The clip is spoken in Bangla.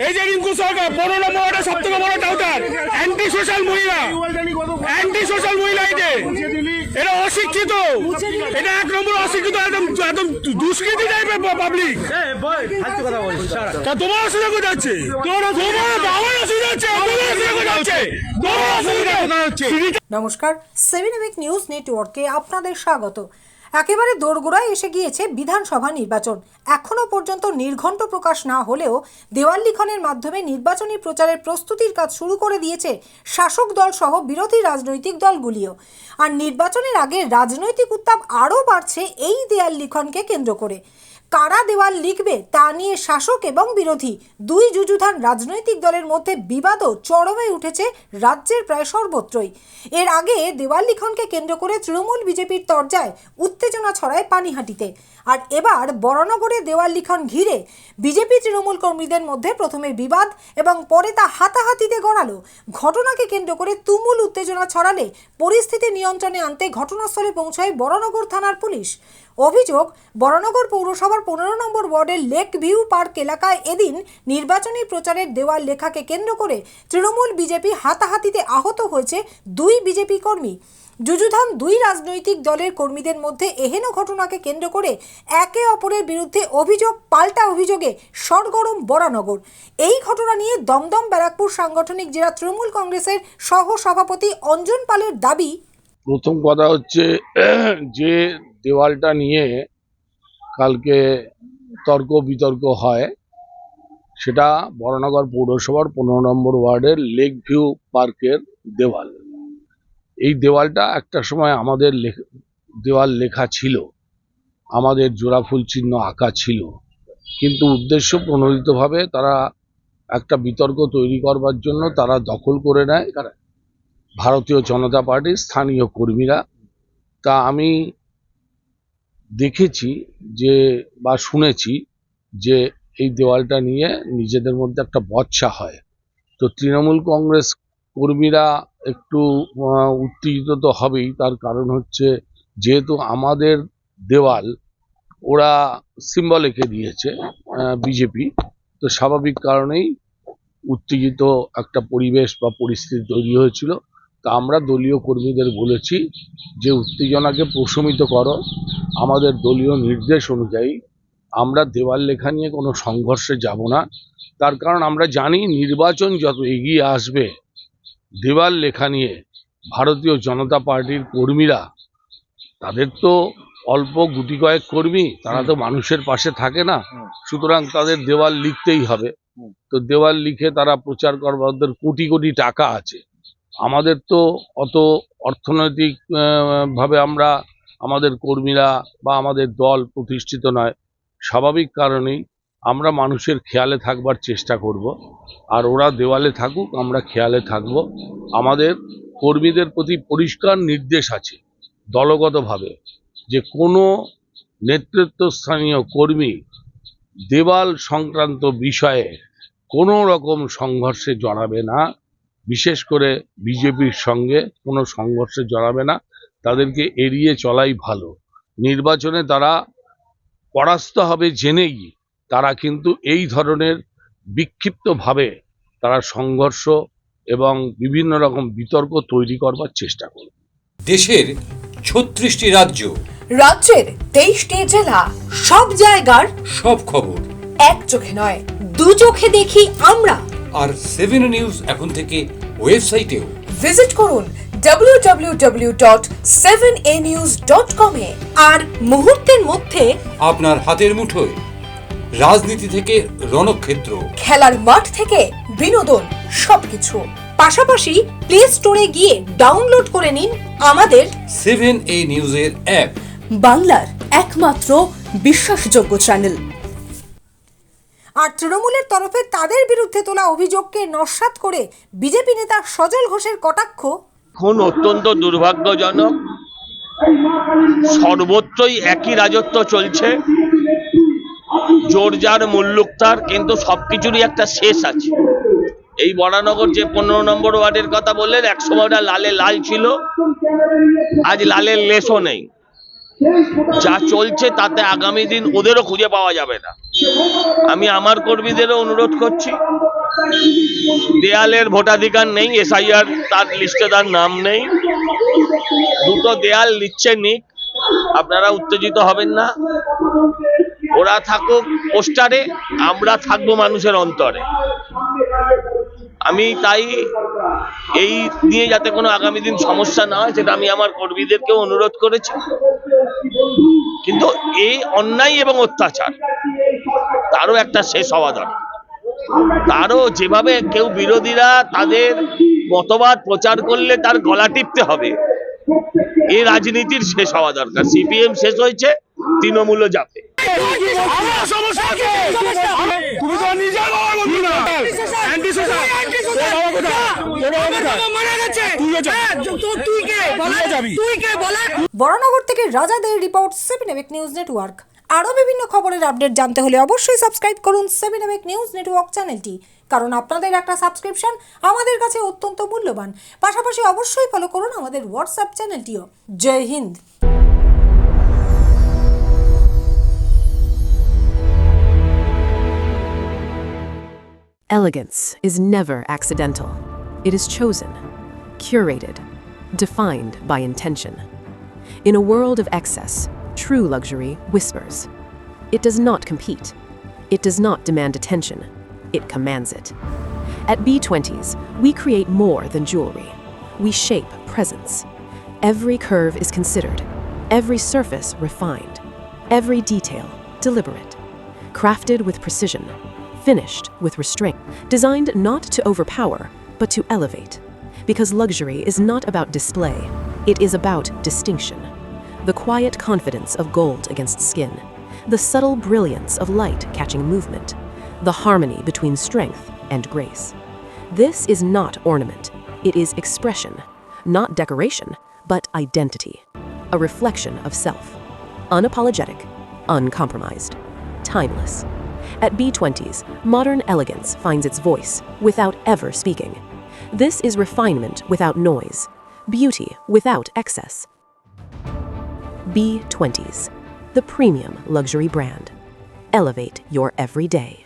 এই যে রিঙ্কু সরকার 15 নম্বর ওয়ার্ডের সব থেকে বড় টাউটার, অ্যান্টি সোশ্যাল মহিলা, অ্যান্টি সোশ্যাল মহিলা। এই যে এটা অশিক্ষিত, এটা 1 নম্বর অশিক্ষিত, একদম একদম দুষ্কৃতি টাইপের পাবলিক। তোমার অসুবিধা কোথায় হচ্ছে? তোমার বাবার অসুবিধা হচ্ছে, আমার অসুবিধা কোথায় হচ্ছে? তোমার অসুবিধা কোথায় হচ্ছে? নমস্কার, 7 নিউজ নেটওয়ার্কে আপনাদের স্বাগত। একেবারে দোরগোড়ায় এসে গিয়েছে বিধানসভা নির্বাচন। এখনও পর্যন্ত নির্ঘণ্ট প্রকাশ না হলেও দেওয়াল লিখনের মাধ্যমে নির্বাচনী প্রচারের প্রস্তুতির কাজ শুরু করে দিয়েছে শাসক দল সহ বিরোধী রাজনৈতিক দলগুলিও। আর নির্বাচনের আগে রাজনৈতিক উত্তাপ আরও বাড়ছে এই দেওয়াল লিখনকে কেন্দ্র করে। কারা দেওয়াল লিখবে তা নিয়ে শাসক এবং বিরোধী দুই যুযুধান রাজনৈতিক দলের মধ্যে বিবাদও চরমে উঠেছে রাজ্যের প্রায় সর্বত্রই। এর আগে দেওয়াল লিখনকে কেন্দ্র করে তৃণমূল বিজেপির তরজায় উত্তেজনা ছড়ায় পানিহাটিতে। আর এবার বরানগরে দেওয়াল লিখন ঘিরে বিজেপি তৃণমূল কর্মীদের মধ্যে প্রথমে বিবাদ এবং পরে তা হাতাহাতিতে গড়ালো। ঘটনাকে কেন্দ্র করে তুমুল উত্তেজনা ছড়ালে পরিস্থিতি নিয়ন্ত্রণে আনতে ঘটনাস্থলে পৌঁছায় বরানগর থানার পুলিশ। অভিযোগ, বরানগর পৌরসভার 15 নম্বর ওয়ার্ডের লেক ভিউ পার্ক এলাকায় এদিন নির্বাচনী প্রচারের দেওয়াল লেখাকে কেন্দ্র করে তৃণমূল বিজেপি হাতাহাতিতে আহত হয়েছে দুই বিজেপি কর্মী। যুযুধান দুই রাজনৈতিক দলের কর্মীদের মধ্যে এহেন ঘটনাকে কেন্দ্র করে একে অপরের বিরুদ্ধে অভিযোগ পাল্টা অভিযোগে সরগরম বরানগর। এই ঘটনা নিয়ে দমদম ব্যারাকপুর সাংগঠনিক জেলা তৃণমূল কংগ্রেসের সহ সভাপতি অঞ্জন পালের দাবি, প্রথম কথা হচ্ছে যে দেওয়ালটা নিয়ে কালকে তর্ক বিতর্ক হয়, সেটা বরানগর পৌরসভার 15 নম্বর ওয়ার্ডের লেক ভিউ পার্কের দেওয়াল। এই দেওয়ালটা একটা সময় আমাদের দেওয়াল লেখা ছিল, আমাদের জোড়াফুল চিহ্ন আঁকা ছিল, কিন্তু উদ্দেশ্য প্রণোদিতভাবে তারা একটা বিতর্ক তৈরি করবার জন্য তারা দখল করে নেয় ভারতীয় জনতা পার্টির স্থানীয় কর্মীরা। তা আমি দেখেছি যে বা শুনেছি যে এই দেওয়ালটা নিয়ে নিজেদের মধ্যে একটা বচসা হয়। তো তৃণমূল কংগ্রেস কর্মীরা একটু উত্তেজিত তো হবেই, তার কারণ হচ্ছে যেহেতু আমাদের দেওয়াল ওরা সিম্বল এঁকে দিয়েছে বিজেপি, তো স্বাভাবিক কারণেই উত্তেজিত একটা পরিবেশ বা পরিস্থিতি তৈরি হয়েছিল। তা আমরা দলীয় কর্মীদের বলেছি যে উত্তেজনাকে প্রশমিত করো, আমাদের দলীয় নির্দেশ অনুযায়ী আমরা দেওয়াল লেখা নিয়ে কোনো সংঘর্ষে যাব না। তার কারণ আমরা জানি নির্বাচন যত এগিয়ে আসবে, দেওয়াল লেখা নিয়ে ভারতীয় জনতা পার্টির কর্মীরা, তাদের তো অল্প গুটি কয়েক কর্মী, তারা তো মানুষের পাশে থাকে না, সুতরাং তাদের দেওয়াল লিখতেই হবে। তো দেওয়াল লিখে তারা প্রচার করবার, ওদের কোটি কোটি টাকা আছে। আমাদের তো অত অর্থনৈতিক ভাবে আমরা, আমাদের কর্মীরা বা আমাদের দল প্রতিষ্ঠিত নয়। স্বাভাবিক কারণেই আমরা মানুষের খেয়ালে থাকবার চেষ্টা করব, আর ওরা দেওয়ালে থাকুক, আমরা খেয়ালে থাকব। আমাদের কর্মীদের প্রতি পরিষ্কার নির্দেশ আছে দলগতভাবে যে কোনো নেতৃত্বস্থানীয় কর্মী দেওয়াল সংক্রান্ত বিষয়ে কোনো রকম সংঘর্ষে জড়াবে না, বিশেষ করে বিজেপির সঙ্গে কোনো সংঘর্ষে জড়াবে না, তাদেরকে এড়িয়ে চলাই ভালো। নির্বাচনে তারা পরাস্ত হবে জেনেই তারা কিন্তু এই ধরনের বিক্ষিপ্তভাবে তারা সংঘর্ষ এবং বিভিন্ন রকম বিতর্ক তৈরি করবার চেষ্টা করবে। দেশের 36টি রাজ্য, রাজ্যের 23টি জেলা, সব জায়গার সব খবর এক চোখে নয়, দু চোখে দেখি আমরা। আর 7 নিউজ এখন থেকে ওয়েবসাইটেও ভিজিট করুন www.7anews.com এ। আর মুহূর্তের মধ্যে আপনার হাতের মুঠোয় রাজনীতি থেকে রণক্ষেত্র, খেলার মাঠ থেকে বিনোদন, সবকিছু। পাশাপাশি প্লে স্টোরে গিয়ে ডাউনলোড করে নিন আমাদের 7A নিউজের অ্যাপ, বাংলার একমাত্র বিশ্বাসযোগ্য চ্যানেল। আর তৃণমূলের তরফে তাদের বিরুদ্ধে তোলা অভিযোগকে নস্যাৎ করে বিজেপি নেতা সজল ঘোষের কটাক্ষ, এখন অত্যন্ত দুর্ভাগ্যজনক, সর্বত্রই একই রাজত্ব চলছে, জোর যার মুল্লুক তার, কিন্তু সবকিছুরই একটা শেষ আছে। এই বরানগর যে 15 নম্বর ওয়ার্ডের কথা বললেন, একসময় ওটা লালে লাল ছিল, আজ লালের লেশও নেই। যা চলছে তাতে আগামী দিন ওদেরও খুঁজে পাওয়া যাবে না। আমি আমার কর্মীদেরও অনুরোধ করছি, দেয়ালের ভোটাধিকার নেই, এসআইআর তার লিস্টে তার নাম নেই, দুটো দেয়াল নিচ্ছে নিক, আপনারা উত্তেজিত হবেন না। ওরা থাকুক পোস্টারে, আমরা থাকবো মানুষের অন্তরে। আমি তাই এই নিয়ে যাতে কোনো আগামী দিন সমস্যা না হয় সেটা আমি আমার কর্মীদেরকেও অনুরোধ করেছি। কিন্তু এই অন্যায় এবং অত্যাচার তারও একটা শেষ হওয়া দরকার। তারও যেভাবে কেউ বিরোধীরা তাদের মতবাদ প্রচার করলে তার গলা টিপতে হবে, এই রাজনীতির শেষ হওয়া দরকার। সিপিএম শেষ হয়েছে, তৃণমূলও যাবে। আমার সমস্যা আছে। তুমি তো নিজের বাবার বন্ধু না। Anti social. তোর বাবা কোথায়? তোর বাবা কোথায়? তুইও যাবি। তুই কে বলা? বরানগর থেকে রাজাদের রিপোর্ট 7 এবেক নিউজ নেটওয়ার্ক। আরও বিভিন্ন খবরের আপডেট জানতে হলে অবশ্যই সাবস্ক্রাইব করুন 7 এবেক নিউজ নেটওয়ার্ক চ্যানেলটি, কারণ আপনাদের একটা সাবস্ক্রিপশন আমাদের কাছে অত্যন্ত মূল্যবান। পাশাপাশি অবশ্যই ফলো করুন আমাদের হোয়াটসঅ্যাপ চ্যানেলটিও। Jai Hind. Elegance is never accidental. It is chosen, curated, defined by intention. In a world of excess, true luxury whispers. It does not compete. It does not demand attention. It commands it. At B20s, we create more than jewelry. We shape presence. Every curve is considered, every surface refined, every detail deliberate, crafted with precision, finished with restraint, designed not to overpower, but to elevate. Because luxury is not about display, it is about distinction. The quiet confidence of gold against skin, the subtle brilliance of light catching movement, the harmony between strength and grace. This is not ornament, it is expression, not decoration, but identity, a reflection of self, unapologetic, uncompromised, timeless. At B20s, modern elegance finds its voice without ever speaking. This is refinement without noise, beauty without excess. B20s, the premium luxury brand. Elevate your everyday.